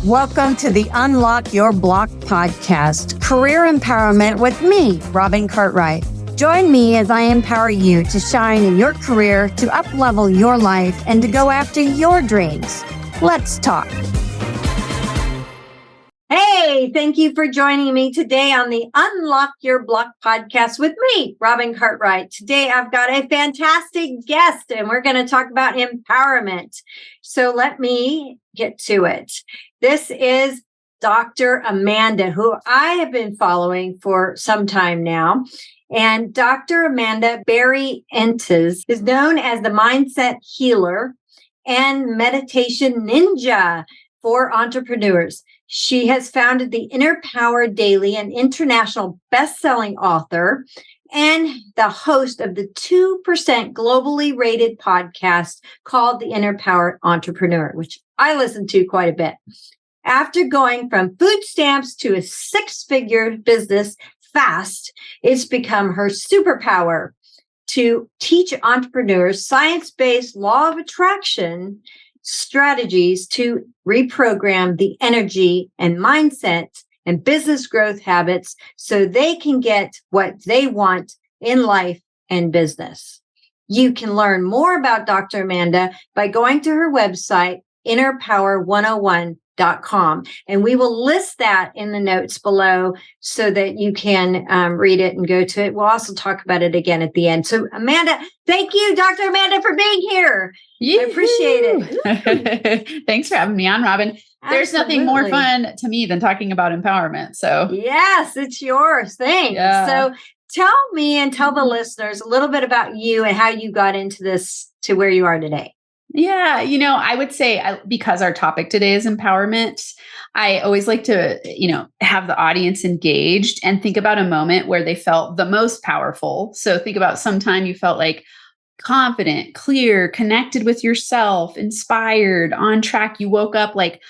Welcome to the Unlock Your Block podcast, career empowerment with me, Robin Cartwright. Join me as I empower you to shine in your career, to up-level your life, and to go after your dreams. Let's talk. Hey, thank you for joining me today on the Unlock Your Block podcast with me, Robin Cartwright. Today, I've got a fantastic guest, and we're going to talk about empowerment. So let me get to it. This is Dr. Amanda, who I have been following for some time now. And Dr. Amanda Berry-Entes is known as the mindset healer and meditation ninja for entrepreneurs. She has founded the Inner Power Daily, an international best-selling author, and the host of the 2% globally rated podcast called The Inner Power Entrepreneur, which I listen to quite a bit. After going from food stamps to a six-figure business fast, it's become her superpower to teach entrepreneurs science-based law of attraction strategies to reprogram the energy and mindset and business growth habits so they can get what they want in life and business. You can learn more about Dr. Amanda by going to her website, innerpower101.com. And we will list that in the notes below so that you can read it and go to it. We'll also talk about it again at the end. So Amanda, thank you, Dr. Amanda, for being here. Yee-hoo. I appreciate it. Thanks for having me on, Robin. There's nothing more fun to me than talking about empowerment. So yes, it's your thing. Yeah. So tell me and tell the listeners a little bit about you and how you got into this to where you are today. Yeah, I would say because our topic today is empowerment, I always like to, have the audience engaged and think about a moment where they felt the most powerful. So think about sometime you felt like confident, clear, connected with yourself, inspired, on track. You woke up like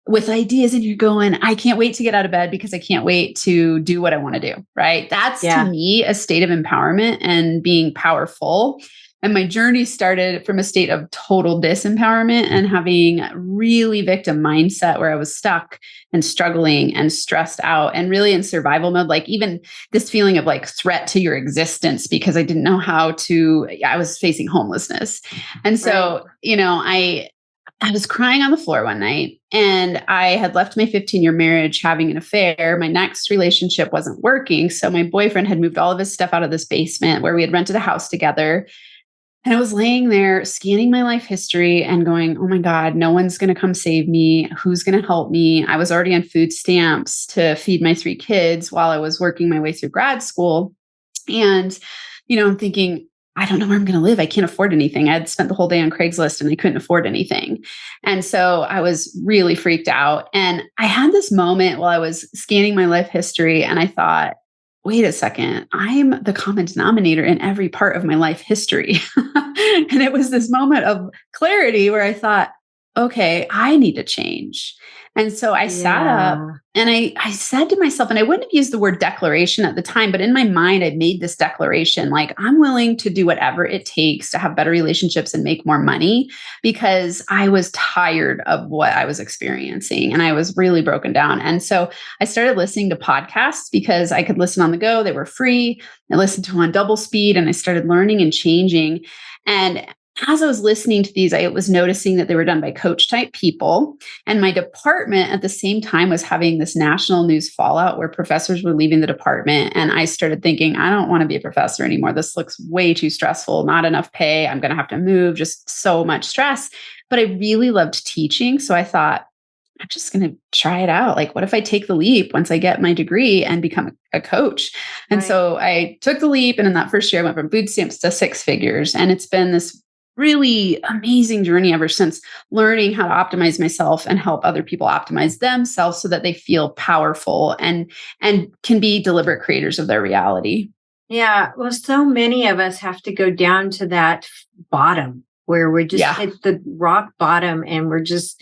with ideas and you're going, I can't wait to get out of bed because I can't wait to do what I want to do, right? That's to me a state of empowerment and being powerful. And my journey started from a state of total disempowerment and having really victim mindset where I was stuck and struggling and stressed out and really in survival mode, like even this feeling of like threat to your existence because I didn't know I was facing homelessness. And so, I was crying on the floor one night and I had left my 15-year marriage having an affair. My next relationship wasn't working. So my boyfriend had moved all of his stuff out of this basement where we had rented a house together. And I was laying there scanning my life history and going, oh my God, no one's going to come save me. Who's going to help me? I was already on food stamps to feed my 3 kids while I was working my way through grad school. And, I'm thinking, I don't know where I'm going to live. I can't afford anything. I had spent the whole day on Craigslist and I couldn't afford anything. And so I was really freaked out. And I had this moment while I was scanning my life history and I thought, wait a second, I'm the common denominator in every part of my life history. And it was this moment of clarity where I thought, okay, I need to change. And so I sat up and I said to myself, and I wouldn't have used the word declaration at the time, but in my mind, I made this declaration, like, I'm willing to do whatever it takes to have better relationships and make more money because I was tired of what I was experiencing and I was really broken down. And so I started listening to podcasts because I could listen on the go. They were free. I listened to them on double speed and I started learning and changing. And as I was listening to these, I was noticing that they were done by coach type people. And my department at the same time was having this national news fallout where professors were leaving the department. And I started thinking, I don't want to be a professor anymore. This looks way too stressful, not enough pay. I'm going to have to move, just so much stress. But I really loved teaching. So I thought, I'm just going to try it out. Like, what if I take the leap once I get my degree and become a coach? And so I took the leap. And in that first year, I went from food stamps to 6 figures. And it's been this really amazing journey ever since, learning how to optimize myself and help other people optimize themselves so that they feel powerful and can be deliberate creators of their reality. Yeah. Well, so many of us have to go down to that bottom where we're just at the rock bottom and we're just,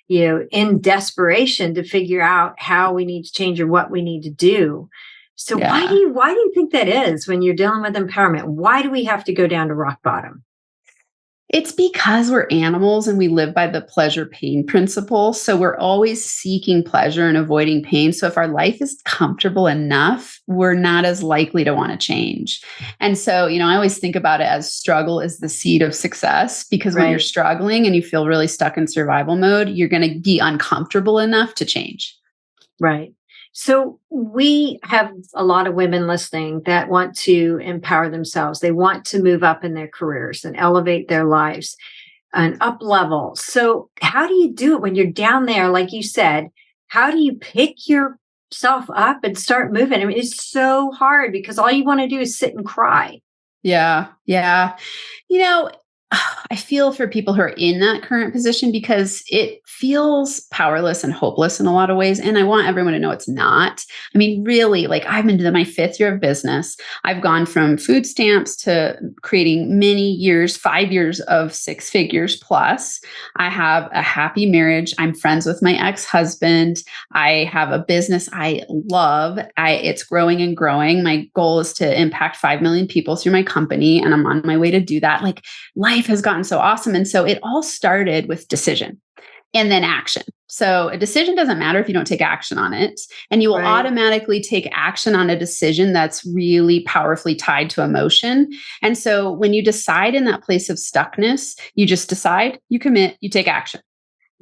in desperation to figure out how we need to change or what we need to do. So Yeah. why do you think that is when you're dealing with empowerment? Why do we have to go down to rock bottom? It's because we're animals and we live by the pleasure pain principle. So we're always seeking pleasure and avoiding pain. So if our life is comfortable enough, we're not as likely to want to change. And so, I always think about it as struggle is the seed of success, because when you're Right. struggling and you feel really stuck in survival mode, you're going to be uncomfortable enough to change. Right. So we have a lot of women listening that want to empower themselves. They want to move up in their careers and elevate their lives and up level. So how do you do it when you're down there? Like you said, how do you pick yourself up and start moving? I mean, it's so hard because all you want to do is sit and cry. Yeah. Yeah. You know, I feel for people who are in that current position because it feels powerless and hopeless in a lot of ways. And I want everyone to know it's not. I mean, really, like I've been to my 5th year of business. I've gone from food stamps to creating many years, 5 years of 6 figures plus. I have a happy marriage. I'm friends with my ex-husband. I have a business I love. It's growing and growing. My goal is to impact 5 million people through my company, and I'm on my way to do that. Like life has gotten so awesome. And so it all started with decision and then action. So a decision doesn't matter if you don't take action on it. And you will Right. automatically take action on a decision that's really powerfully tied to emotion. And so when you decide in that place of stuckness, you just decide, you commit, you take action.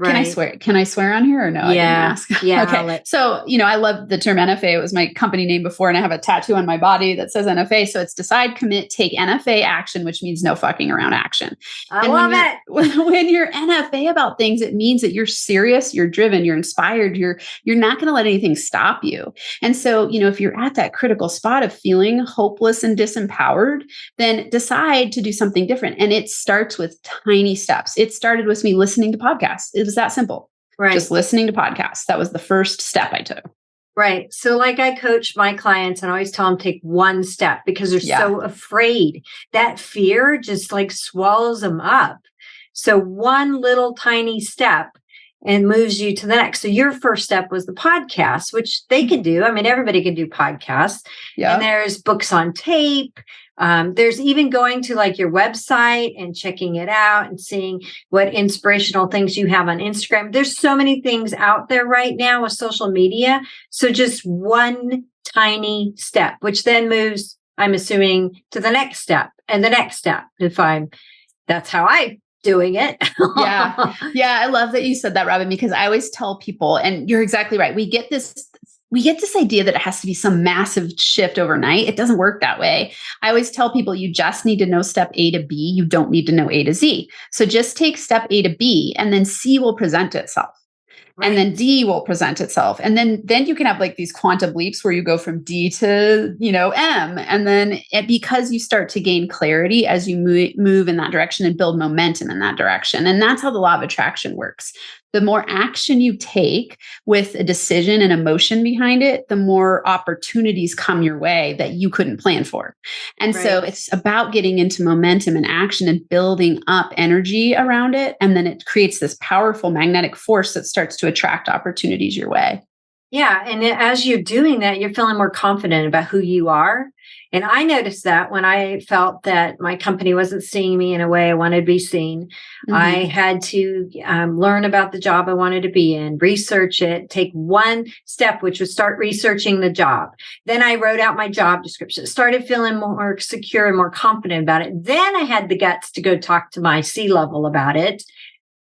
Can I Right. swear? Can I swear on here or no? I didn't Yeah. ask. Yeah. Okay. So, I love the term NFA. It was my company name before, and I have a tattoo on my body that says NFA. So it's decide, commit, take NFA action, which means no fucking around action. I And love it. when you're NFA about things, it means that you're serious, you're driven, you're inspired, you're not going to let anything stop you. And so, if you're at that critical spot of feeling hopeless and disempowered, then decide to do something different. And it starts with tiny steps. It started with me listening to podcasts. It was that simple. Right. Just listening to podcasts. That was the first step I took. Right. So like I coach my clients and I always tell them take one step because they're so afraid. That fear just like swallows them up. So one little tiny step and moves you to the next. So your first step was the podcast, which they can do. I mean, everybody can do podcasts. Yeah. And there's books on tape. There's even going to like your website and checking it out and seeing what inspirational things you have on Instagram. There's so many things out there right now with social media. So just one tiny step, which then moves, I'm assuming, to the next step and the next step. That's how I'm doing it. Yeah. I love that you said that, Robin, because I always tell people, and you're exactly right. We get this idea that it has to be some massive shift overnight. It doesn't work that way. I always tell people you just need to know step A to B. You don't need to know A to Z. So just take step A to B, and then C will present itself. Right. And then D will present itself. And then you can have like these quantum leaps where you go from D to, M. And then because you start to gain clarity as you move in that direction and build momentum in that direction. And that's how the law of attraction works. The more action you take with a decision and emotion behind it, the more opportunities come your way that you couldn't plan for. And so it's about getting into momentum and action and building up energy around it. And then it creates this powerful magnetic force that starts to attract opportunities your way. Yeah. And as you're doing that, you're feeling more confident about who you are. And I noticed that when I felt that my company wasn't seeing me in a way I wanted to be seen, I had to learn about the job I wanted to be in, research it, take one step, which was start researching the job. Then I wrote out my job description, started feeling more secure and more confident about it. Then I had the guts to go talk to my C-level about it,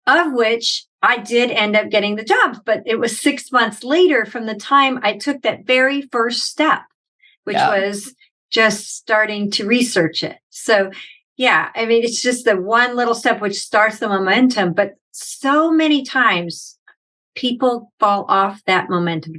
of which I did end up getting the job, but it was 6 months later from the time I took that very first step, which was just starting to research it. So, I mean, it's just the one little step which starts the momentum, but so many times people fall off that momentum.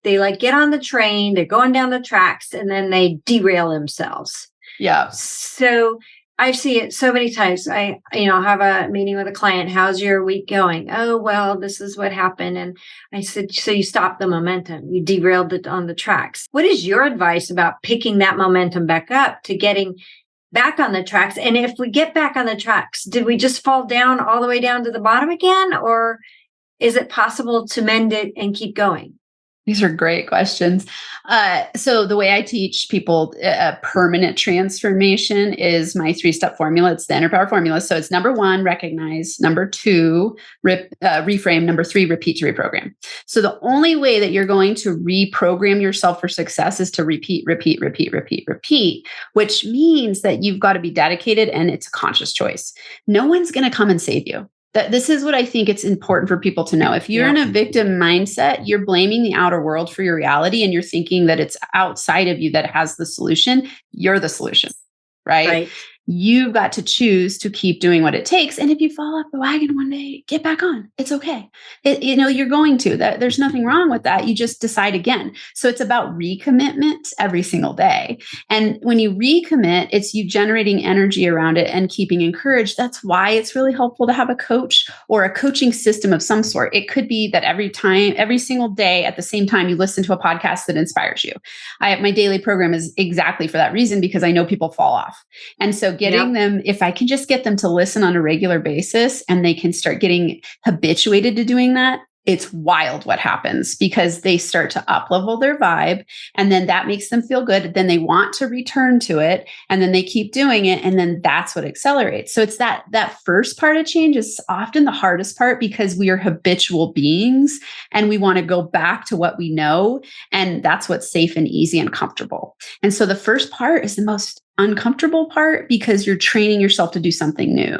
They like get on the train, they're going down the tracks, and then they derail themselves. Yeah. So I see it so many times. I have a meeting with a client. How's your week going? Oh, well, this is what happened. And I said, so you stopped the momentum. You derailed it on the tracks. What is your advice about picking that momentum back up to getting back on the tracks? And if we get back on the tracks, did we just fall down all the way down to the bottom again? Or is it possible to mend it and keep going? These are great questions. So the way I teach people a permanent transformation is my 3-step formula. It's the Inner Power formula. So it's number 1, recognize. Number 2, reframe. Number 3, repeat to reprogram. So the only way that you're going to reprogram yourself for success is to repeat, which means that you've got to be dedicated and it's a conscious choice. No one's going to come and save you. This is what I think it's important for people to know. If you're in a victim mindset, you're blaming the outer world for your reality and you're thinking that it's outside of you that has the solution. You're the solution, right? You've got to choose to keep doing what it takes. And if you fall off the wagon one day, get back on. It's okay. You're going to. There's nothing wrong with that. You just decide again. So it's about recommitment every single day. And when you recommit, it's you generating energy around it and keeping encouraged. That's why it's really helpful to have a coach or a coaching system of some sort. It could be that every single day at the same time, you listen to a podcast that inspires you. My daily program is exactly for that reason, because I know people fall off. And so getting them, if I can just get them to listen on a regular basis and they can start getting habituated to doing that, it's wild what happens, because they start to up-level their vibe, and then that makes them feel good. Then they want to return to it, and then they keep doing it, and then that's what accelerates. So it's that first part of change is often the hardest part, because we are habitual beings and we want to go back to what we know, and that's what's safe and easy and comfortable. And so the first part is the most uncomfortable part, because you're training yourself to do something new.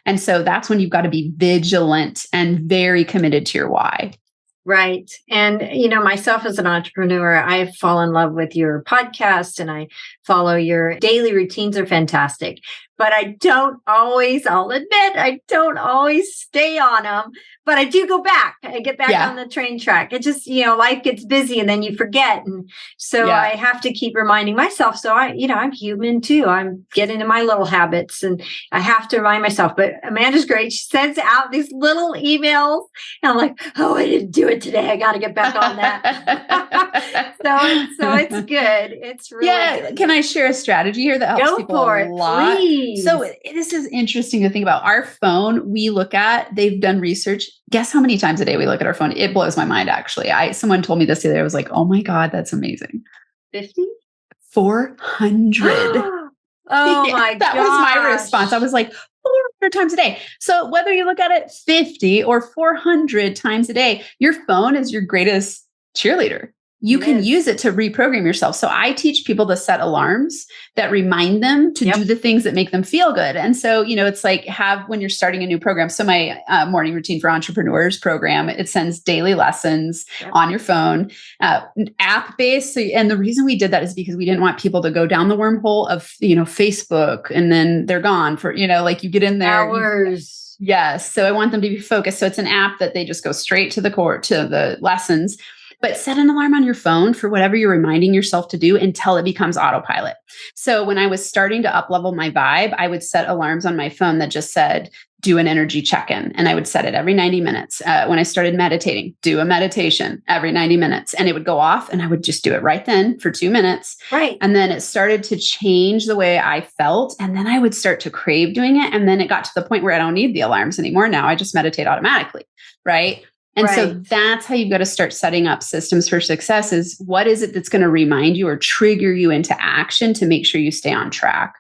And so that's when you've got to be vigilant and very committed to your why. Right. And, myself as an entrepreneur, I fall in love with your podcast and I follow your daily routines are fantastic. But I'll admit, I don't always stay on them, but I do go back. I get back on the train track. It just, life gets busy and then you forget. And so I have to keep reminding myself. So I'm human too. I'm getting into my little habits and I have to remind myself. But Amanda's great. She sends out these little emails and I'm like, oh, I didn't do it today. I got to get back on that. so it's good. It's really good. Can I share a strategy here that helps people a lot? Please. So this is interesting to think about. Our phone, they've done research. Guess how many times a day we look at our phone? It blows my mind, actually. Someone told me this the other day. I was like, oh my God, that's amazing. 50? 400. Oh my God. That was my response. I was like, 400 times a day. So whether you look at it 50 or 400 times a day, your phone is your greatest cheerleader. You can use it to reprogram yourself. So I teach people to set alarms that remind them to do the things that make them feel good. And so, it's like when you're starting a new program. So my morning routine for entrepreneurs program, it sends daily lessons on your phone, app based. So, and the reason we did that is because we didn't want people to go down the wormhole of, Facebook, and then they're gone for, like you get in there. Hours. Yes. So I want them to be focused. So it's an app that they just go straight to the lessons. But set an alarm on your phone for whatever you're reminding yourself to do until it becomes autopilot. So when I was starting to up-level my vibe, I would set alarms on my phone that just said, do an energy check-in. And I would set it every 90 minutes. When I started meditating, do a meditation every 90 minutes. And it would go off and I would just do it right then for 2 minutes. Right. And then it started to change the way I felt. And then I would start to crave doing it. And then it got to the point where I don't need the alarms anymore. Now I just meditate automatically. Right. And so that's how you've got to start setting up systems for success. Is what is it that's going to remind you or trigger you into action to make sure you stay on track?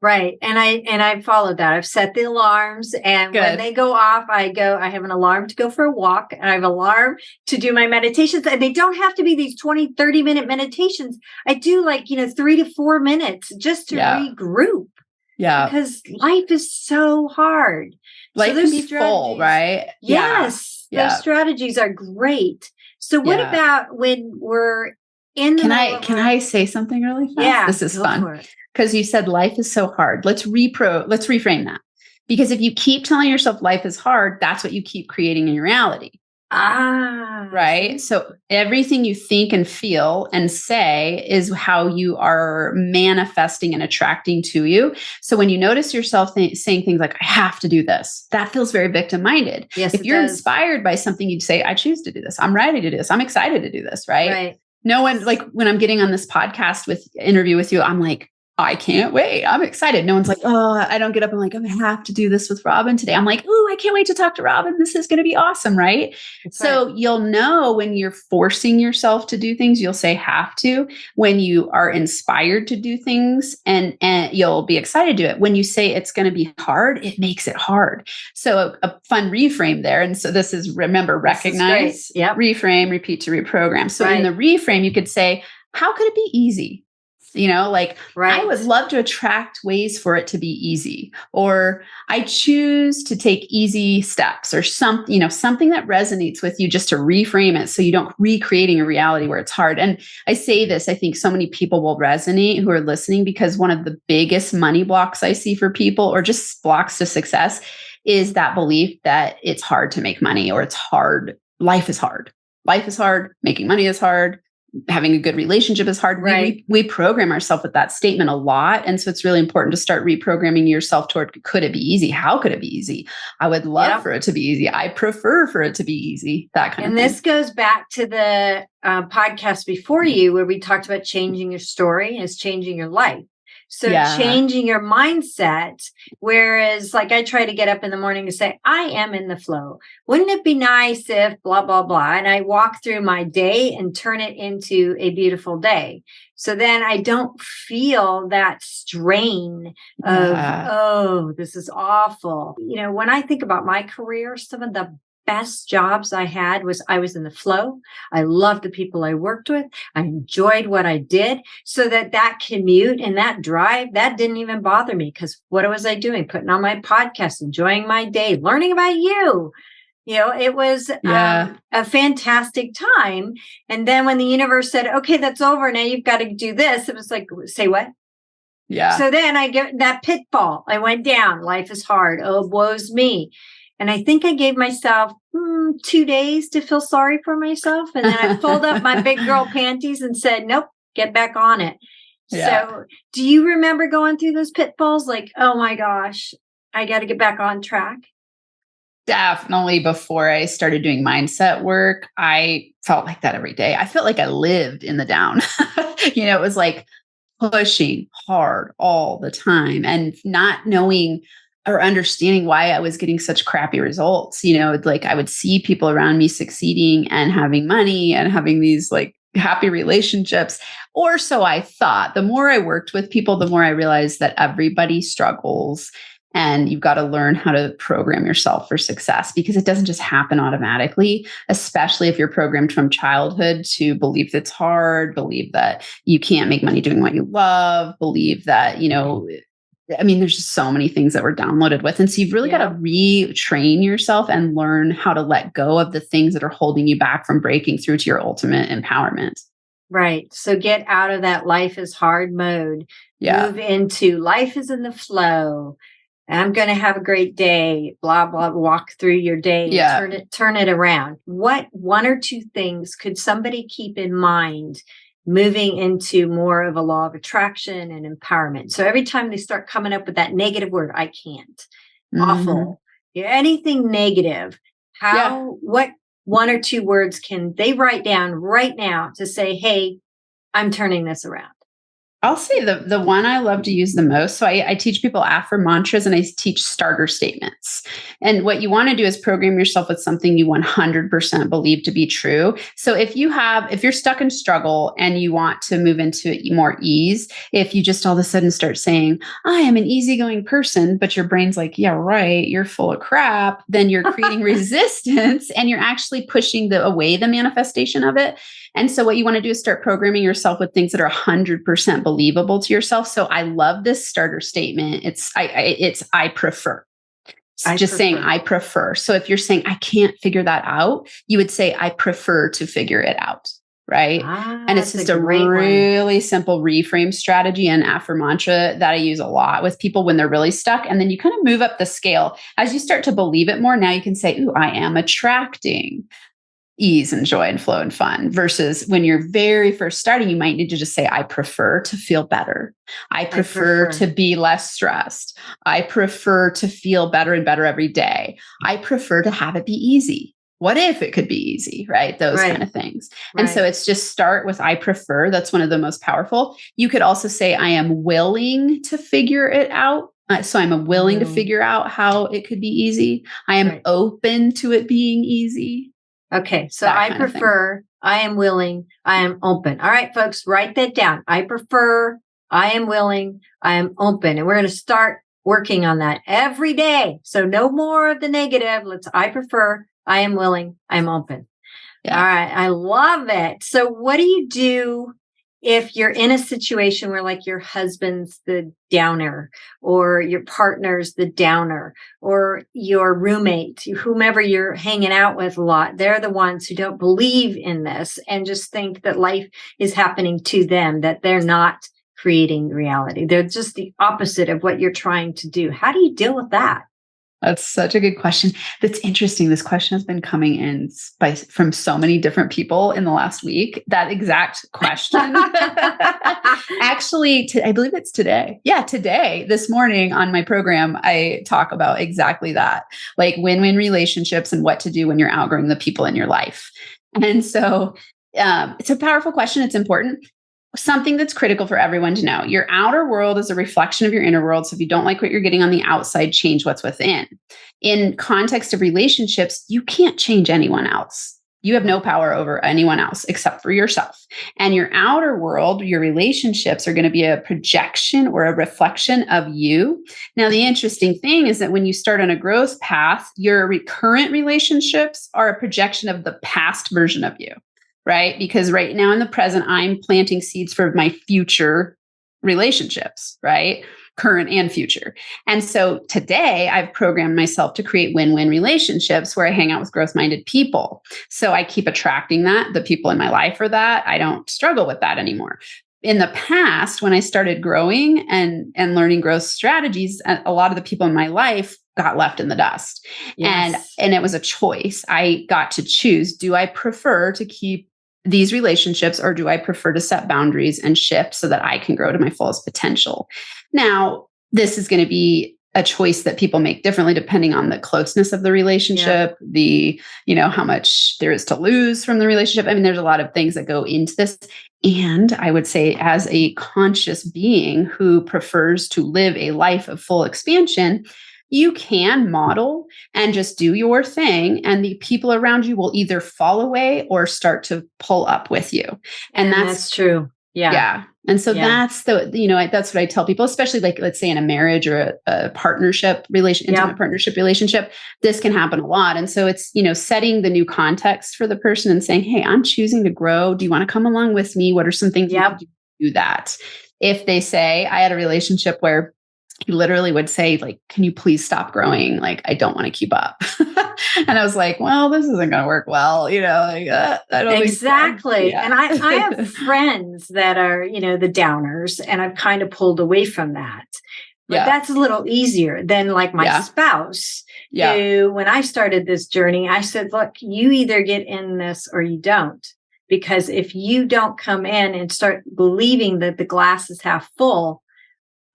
Right. And I followed that. I've set the alarms, and when they go off, I have an alarm to go for a walk, and I have an alarm to do my meditations. And they don't have to be these 20, 30-minute meditations. I do 3 to 4 minutes just to regroup. Yeah. Because life is so hard. Life can be full, right? Yes. Those strategies are great. So what about when we're in the Can I say something really fast? Yeah. This is fun. Because you said life is so hard. Let's reframe that. Because if you keep telling yourself life is hard, that's what you keep creating in your reality. Right. So everything you think and feel and say is how you are manifesting and attracting to you. So when you notice yourself saying things like, I have to do this, that feels very victim minded. Yes, if you're inspired by something, you'd say, I choose to do this. I'm ready to do this. I'm excited to do this. Right. No one, like when I'm getting on this podcast interview with you, I'm like, I can't wait. I'm excited. No one's like, oh, I don't get up. I'm like, I have to do this with Robin today. I'm like, oh, I can't wait to talk to Robin. This is going to be awesome. Right. That's So right. you'll know when you're forcing yourself to do things, you'll say have to. When you are inspired to do things and you'll be excited to do it. When you say it's going to be hard, it makes it hard. So a fun reframe there. And so this is, remember, This is great. recognize, Yep. reframe, repeat to reprogram. So in Right. the reframe, you could say, how could it be easy? Like I would Right. love to attract ways for it to be easy, or I choose to take easy steps or something, something that resonates with you just to reframe it so you don't recreating a reality where it's hard. And I say this, I think so many people will resonate who are listening because one of the biggest money blocks I see for people or just blocks to success is that belief that it's hard to make money or it's hard. Life is hard. Life is hard. Making money is hard. Having a good relationship is hard. Right. We program ourselves with that statement a lot. And so it's really important to start reprogramming yourself toward, could it be easy? How could it be easy? I would love for it to be easy. I prefer for it to be easy, that kind of thing. And this goes back to the podcast before you, where we talked about changing your story is changing your life. So changing your mindset, whereas like I try to get up in the morning to say, I am in the flow. Wouldn't it be nice if blah, blah, blah. And I walk through my day and turn it into a beautiful day. So then I don't feel that strain of, oh, this is awful. When I think about my career, some of the best jobs I had was I was in the flow. I loved the people I worked with. I enjoyed what I did, so that commute and that drive, that didn't even bother me, because what was I doing? Putting on my podcast, enjoying my day, learning about you. It was a fantastic time. And then when the universe said, okay, that's over. Now you've got to do this. It was like, say what? Yeah. So then I get that pitfall. I went down. Life is hard. Oh, woe's me. And I think I gave myself 2 days to feel sorry for myself. And then I pulled up my big girl panties and said, nope, get back on it. Yeah. So do you remember going through those pitfalls? Like, oh my gosh, I got to get back on track. Definitely. Before I started doing mindset work, I felt like that every day. I felt like I lived in the down. It was like pushing hard all the time and not knowing or understanding why I was getting such crappy results. Like I would see people around me succeeding and having money and having these like happy relationships. Or so I thought. The more I worked with people, the more I realized that everybody struggles. And you've got to learn how to program yourself for success, because it doesn't just happen automatically, especially if you're programmed from childhood to believe it's hard, believe that you can't make money doing what you love, believe that, there's just so many things that we're downloaded with. And so you've really got to retrain yourself and learn how to let go of the things that are holding you back from breaking through to your ultimate empowerment. Right. So get out of that life is hard mode. Move into life is in the flow. I'm going to have a great day, blah, blah, walk through your day and turn it around. What 1 or 2 things could somebody keep in mind moving into more of a law of attraction and empowerment? So every time they start coming up with that negative word, I can't, awful, anything negative, what 1 or 2 words can they write down right now to say, hey, I'm turning this around? I'll say the one I love to use the most. So I teach people affir-mantras and I teach starter statements. And what you want to do is program yourself with something you 100% believe to be true. So if you're stuck in struggle and you want to move into more ease, if you just all of a sudden start saying, I am an easygoing person, but your brain's like, yeah, right, you're full of crap, then you're creating resistance and you're actually pushing away the manifestation of it. And so what you want to do is start programming yourself with things that are 100% believable to yourself. So I love this starter statement. I prefer. Saying I prefer. So if you're saying I can't figure that out, you would say I prefer to figure it out. Right. And it's just a really simple reframe strategy and affir-mantra that I use a lot with people when they're really stuck. And then you kind of move up the scale as you start to believe it more. Now you can say, ooh, I am attracting ease and joy and flow and fun, versus when you're very first starting, you might need to just say, I prefer to feel better. I prefer to be less stressed. I prefer to feel better and better every day. I prefer to have it be easy. what if it could be easy, right? Those kind of things. And so it's just start with I prefer. That's one of the most powerful. You could also say I am willing to figure it out. So I'm willing to figure out how it could be easy. I am open to it being easy. Okay. So I prefer, I am willing, I am open. All right, folks, write that down. I prefer, I am willing, I am open. And we're going to start working on that every day. So no more of the negative. I prefer, I am willing, I'm open. Yeah. All right. I love it. So what do you do if you're in a situation where like your husband's the downer or your partner's the downer or your roommate, whomever you're hanging out with a lot, they're the ones who don't believe in this and just think that life is happening to them, that they're not creating reality. They're just the opposite of what you're trying to do. How do you deal with that? That's such a good question. That's interesting. This question has been coming in from so many different people in the last week. That exact question. Actually, I believe it's today. Yeah, today, this morning on my program, I talk about exactly that, like win-win relationships and what to do when you're outgrowing the people in your life. And so it's a powerful question. It's important. Something that's critical for everyone to know. Your outer world is a reflection of your inner world. So if you don't like what you're getting on the outside, change what's within. In context of relationships, you can't change anyone else. You have no power over anyone else except for yourself. And your outer world, your relationships are going to be a projection or a reflection of you. Now, the interesting thing is that when you start on a growth path, your current relationships are a projection of the past version of you. Right? Because right now in the present, I'm planting seeds for my future relationships, right? Current and future. And so today I've programmed myself to create win-win relationships where I hang out with growth-minded people. So I keep attracting that. The people in my life are that. I don't struggle with that anymore. In the past, when I started growing and learning growth strategies, a lot of the people in my life got left in the dust. Yes. And it was a choice. I got to choose. Do I prefer to keep these relationships or do I prefer to set boundaries and shift so that I can grow to my fullest potential? Now, this is going to be a choice that people make differently depending on the closeness of the relationship, how much there is to lose from the relationship. I mean, there's a lot of things that go into this. And I would say as a conscious being who prefers to live a life of full expansion, you can model and just do your thing. And the people around you will either fall away or start to pull up with you. And that's true. Yeah. Yeah. And so that's that's what I tell people, especially like, let's say in a marriage or a partnership intimate partnership relationship, this can happen a lot. And so it's, setting the new context for the person and saying, hey, I'm choosing to grow. Do you want to come along with me? What are some things you can do that? If they say, I had a relationship where he literally would say, like, can you please stop growing? Like, I don't want to keep up. And I was like, well, this isn't going to work well. I don't exactly. think so. Yeah. And I have friends that are, the downers, and I've kind of pulled away from that. But that's a little easier than like my spouse, who, when I started this journey, I said, look, you either get in this or you don't. Because if you don't come in and start believing that the glass is half full,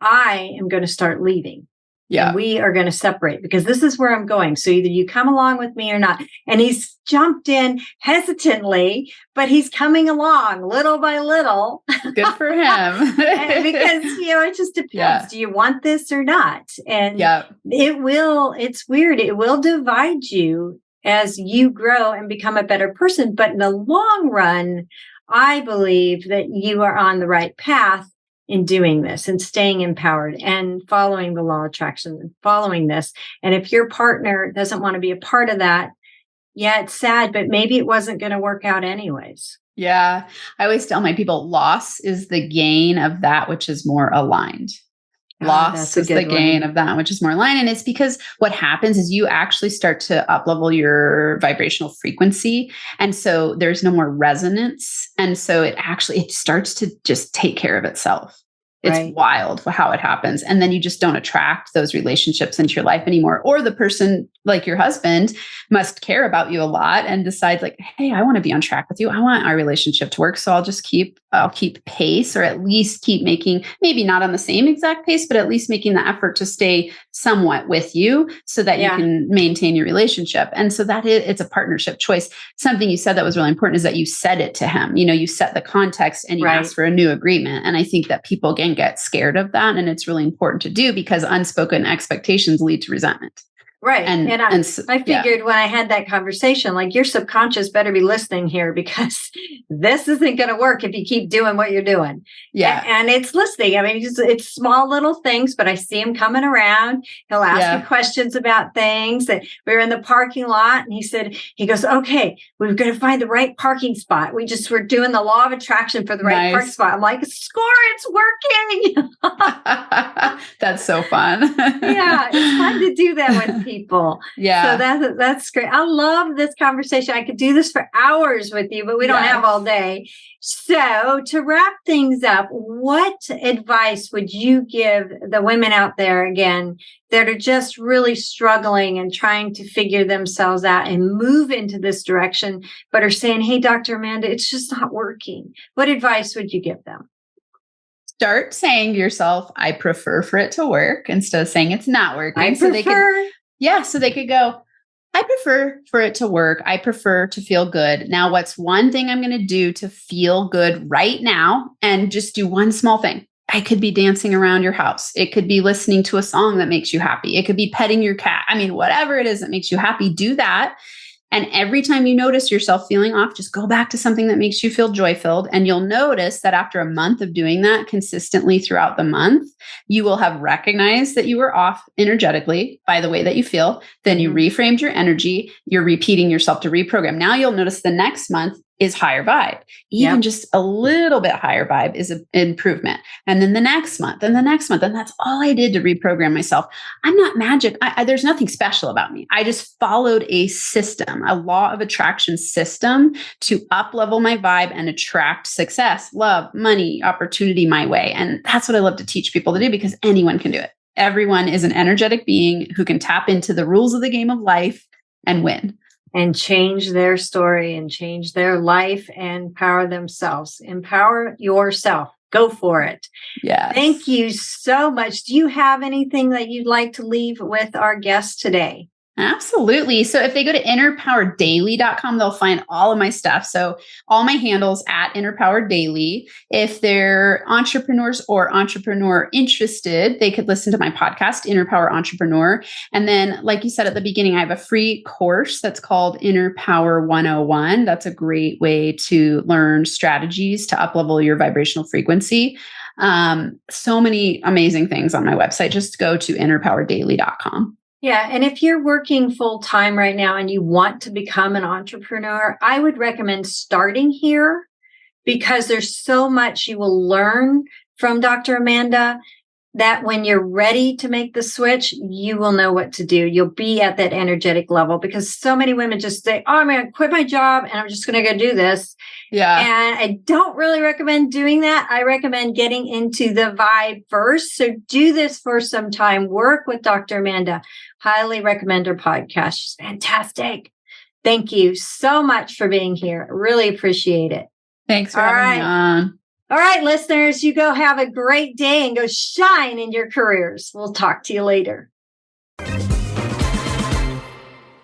I am going to start leaving. Yeah. And we are going to separate because this is where I'm going. So either you come along with me or not. And he's jumped in hesitantly, but he's coming along little by little. Good for him. Because, it just depends. Yeah. Do you want this or not? And it's weird. It will divide you as you grow and become a better person. But in the long run, I believe that you are on the right path in doing this and staying empowered and following the law of attraction and following this. And if your partner doesn't want to be a part of that, it's sad, but maybe it wasn't going to work out anyways. Yeah. I always tell my people, loss is the gain of that which is more aligned. Loss is the gain of that which is more aligned. And it's because what happens is you actually start to up-level your vibrational frequency. And so there's no more resonance. And so it starts to just take care of itself. It's wild how it happens. And then you just don't attract those relationships into your life anymore. Or the person like your husband must care about you a lot and decides like, hey, I want to be on track with you. I want our relationship to work. So I'll just keep I'll keep pace, or at least keep making, maybe not on the same exact pace, but at least making the effort to stay somewhat with you so that you can maintain your relationship. And so it's a partnership choice. Something you said that was really important is that you said it to him. You set the context and you ask for a new agreement. And I think that people, again, get scared of that. And it's really important to do because unspoken expectations lead to resentment. Right. And I figured when I had that conversation, like, your subconscious better be listening here, because this isn't going to work if you keep doing what you're doing. Yeah. And it's listening. I mean, it's small little things, but I see him coming around. He'll ask me questions about things. That we were in the parking lot and he goes, okay, we're going to find the right parking spot. We're doing the law of attraction for the right parking spot. I'm like, score, it's working. That's so fun. Yeah. It's fun to do that with people. Yeah. So that's great. I love this conversation. I could do this for hours with you, but we don't have all day. So to wrap things up, what advice would you give the women out there, again, that are just really struggling and trying to figure themselves out and move into this direction, but are saying, hey, Dr. Amanda, it's just not working? What advice would you give them? Start saying to yourself, I prefer for it to work, instead of saying it's not working. So they could go, I prefer for it to work. I prefer to feel good. Now, what's one thing I'm going to do to feel good right now? And just do one small thing. I could be dancing around your house. It could be listening to a song that makes you happy. It could be petting your cat. I mean, whatever it is that makes you happy, do that. And every time you notice yourself feeling off, just go back to something that makes you feel joy-filled. And you'll notice that after a month of doing that consistently throughout the month, you will have recognized that you were off energetically by the way that you feel. Then you reframed your energy. You're repeating yourself to reprogram. Now you'll notice the next month is higher vibe. Even just a little bit higher vibe is an improvement. And then the next month and the next month. And that's all I did to reprogram myself. I'm not magic. There's nothing special about me. I just followed a system, a law of attraction system to up-level my vibe and attract success, love, money, opportunity my way. And that's what I love to teach people to do, because anyone can do it. Everyone is an energetic being who can tap into the rules of the game of life and win. And change their story and change their life and empower themselves. Empower yourself. Go for it. Yeah. Thank you so much. Do you have anything that you'd like to leave with our guests today? Absolutely. So if they go to innerpowerdaily.com, they'll find all of my stuff. So all my handles at innerpowerdaily. If they're entrepreneurs or entrepreneur interested, they could listen to my podcast, Inner Power Entrepreneur. And then, like you said at the beginning, I have a free course that's called Inner Power 101. That's a great way to learn strategies to uplevel your vibrational frequency. So many amazing things on my website. Just go to innerpowerdaily.com. Yeah. And if you're working full time right now and you want to become an entrepreneur, I would recommend starting here, because there's so much you will learn from Dr. Amanda that when you're ready to make the switch, you will know what to do. You'll be at that energetic level, because so many women just say, oh, I'm going to quit my job and I'm just going to go do this. Yeah. And I don't really recommend doing that. I recommend getting into the vibe first. So do this for some time. Work with Dr. Amanda. Highly recommend her podcast. She's fantastic. Thank you so much for being here. I really appreciate it. Thanks for having me on. All right, listeners, you go have a great day and go shine in your careers. We'll talk to you later.